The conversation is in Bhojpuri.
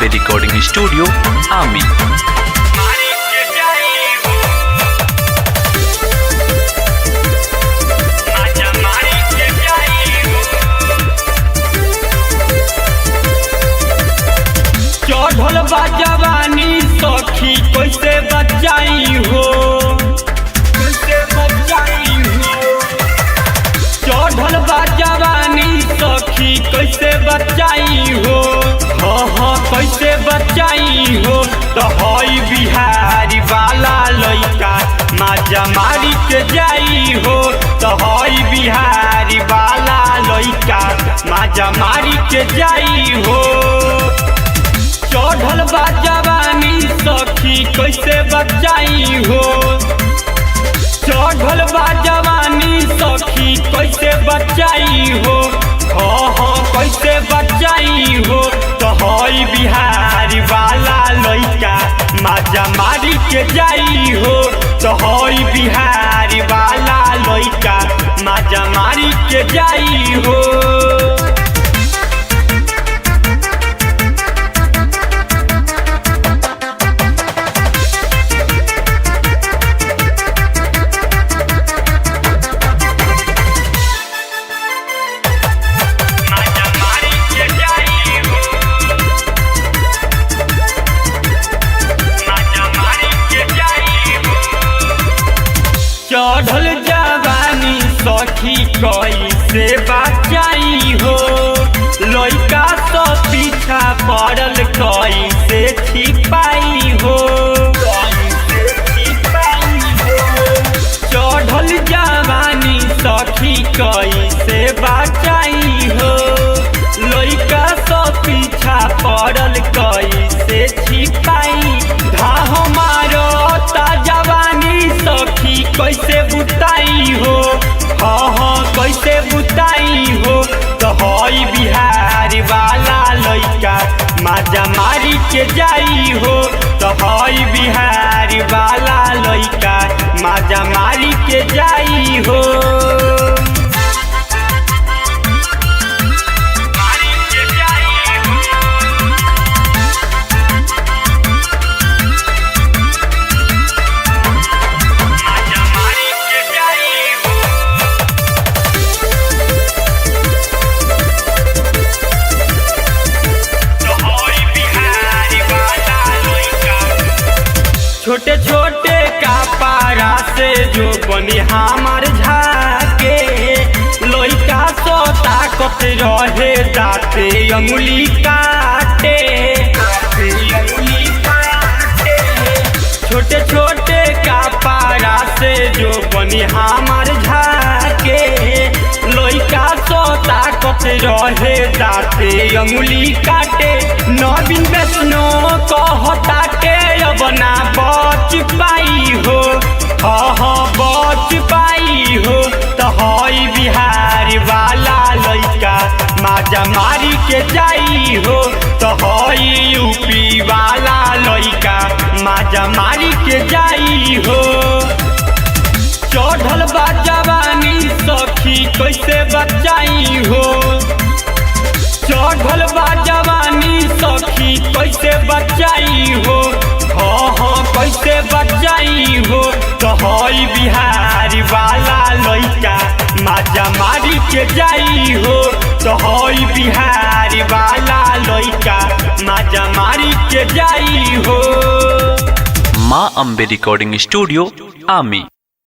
अम्बे रिकॉर्डिंग स्टूडियो आमी। चढ़ल बा जवानी सखी कैसे बचाई हो, कैसे बचाई हो। चढ़ल बा जवानी सखी कैसे बचाई हो, हाँ कैसे बचाई हो। तो हई बिहारी वाला लइका माजा मारी के जाई हो, तो हई बिहारी वाला लइका माजा मारी के जाई हो। चढ़ल बा जवानी सखी कैसे बचाई हो, चढ़ल बा जवानी सखी कैसे बचाई हो, हाँ कैसे बचाई हो। तो हई बिहारी वाला लइका माजा मारी के जाई हो, तो हई बिहारी वाला लइका माजा मारी के जाई हो। चढ़ल जवानी सखी कैसे बचाई हो, लइका तो पीछा पड़ल कैसे छिपाई हो, चढ़ल जवानी सखी कैसे बचाई हो, लइका तो पीछा पड़ल कैसे छिपाई। धाह मारो ता जवानी सखी कैसे बुताई हो, हाँ कैसे बुताई हो। तो हई बिहारी वाला लइका माजा मारी के जाई हो, तो हई बिहारी वाला लइका माजा मारी के जाई हो। छोटे छोटे कपड़ा से जो बनी हमार झाके, लइका सो ताकत रहे दाते अंगुली काटे, छोटे छोटे कपड़ा से जो बनी हमार झाके, लइका सो ताकत रहे दाते अंगुली काटे। नवीन वैष्णो कहता के अब ना बच पाई हो, हाँ बच पाई हो। तो हई बिहारी वाला लइका माजा मारी के जाई हो, तो हई यूपी वाला लइका माजा मारी के जाई हो। चढ़ल बा जवानी सखी कैसे बचाई हो, चढ़ल बा जवानी सखी कैसे बचाई हो, हाँ कैसे बचाई हो। तो हई बिहारी वाला लइका माजा मारी के जाई हो, तो हई बिहारी वाला लइका माजा मारी के जाई हो। माँ अम्बे रिकॉर्डिंग स्टूडियो आमी।